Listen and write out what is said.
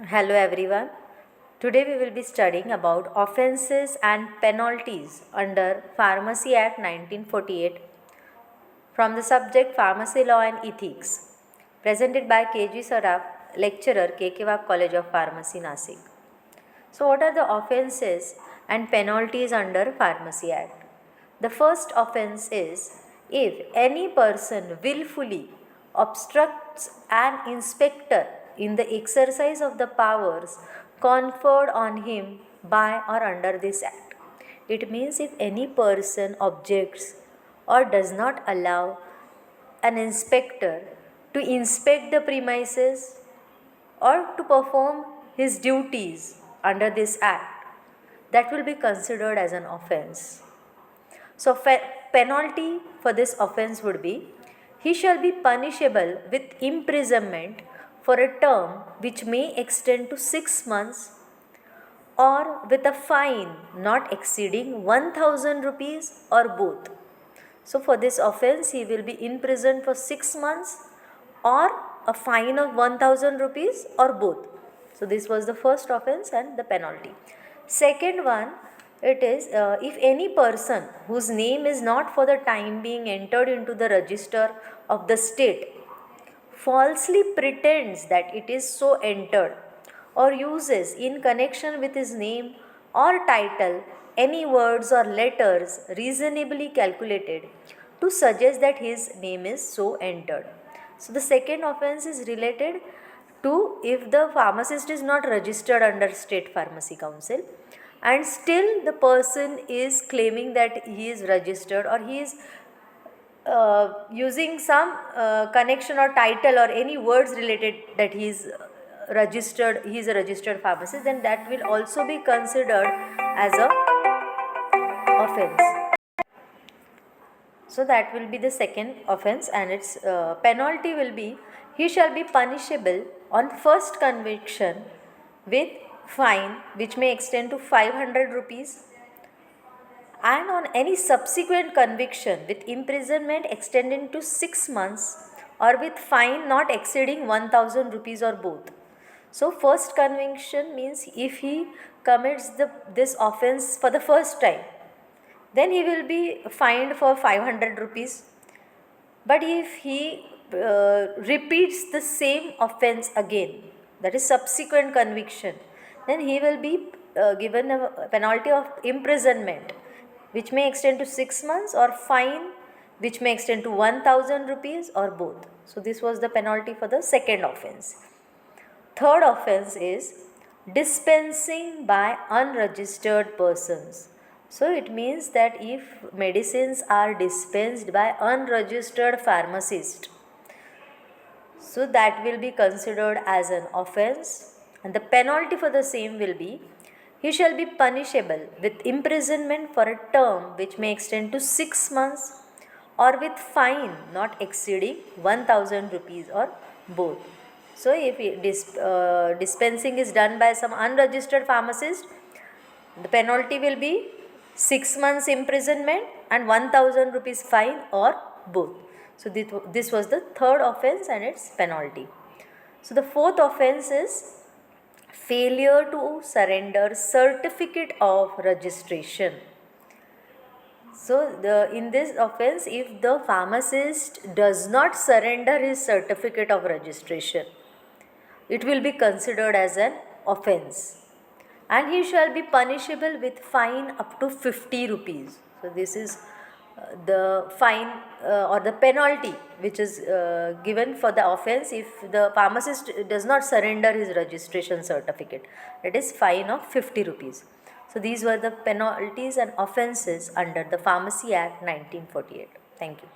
Hello everyone. Today we will be studying about offences and penalties under Pharmacy Act 1948 from the subject Pharmacy Law and Ethics, presented by KG Saraf, lecturer, KK Wagh College of Pharmacy, Nasik. So what are the offences and penalties under Pharmacy Act? The first offence is if any person willfully obstructs an inspector in the exercise of the powers conferred on him by or under this act. It means if any person objects or does not allow an inspector to inspect the premises or to perform his duties under this act, that will be considered as an offence. So, penalty for this offence would be he shall be punishable with imprisonment for a term which may extend to 6 months or with a fine not exceeding 1000 rupees or both. So, for this offence, he will be imprisoned for 6 months or a fine of 1000 rupees or both. So, this was the first offence and the penalty. Second one, it is if any person whose name is not for the time being entered into the register of the state falsely pretends that it is so entered or uses in connection with his name or title any words or letters reasonably calculated to suggest that his name is so entered. So, the second offence is related to if the pharmacist is not registered under State Pharmacy Council and still the person is claiming that he is registered or he is using some connection or title or any words related that he is a registered pharmacist, then that will also be considered as a offence. So that will be the second offence, and its penalty will be he shall be punishable on first conviction with fine which may extend to 500 rupees, and on any subsequent conviction with imprisonment extending to 6 months or with fine not exceeding 1000 rupees or both. So, first conviction means if he commits this offence for the first time, then he will be fined for 500 rupees. But if he repeats the same offence again, that is subsequent conviction, then he will be given a penalty of imprisonment which may extend to 6 months or fine which may extend to 1000 rupees or both. So, this was the penalty for the second offence. Third offence is dispensing by unregistered persons. So, it means that if medicines are dispensed by unregistered pharmacist, so that will be considered as an offence, and the penalty for the same will be he shall be punishable with imprisonment for a term which may extend to 6 months or with fine not exceeding 1000 rupees or both. So, if dispensing is done by some unregistered pharmacist, the penalty will be 6 months imprisonment and 1000 rupees fine or both. So, this was the third offence and its penalty. So, the fourth offence is failure to surrender certificate of registration. So, in this offence, if the pharmacist does not surrender his certificate of registration, it will be considered as an offence, and he shall be punishable with fine up to 50 rupees. So, this is the fine or the penalty which is given for the offence if the pharmacist does not surrender his registration certificate, that is fine of 50 rupees. So, these were the penalties and offences under the Pharmacy Act 1948. Thank you.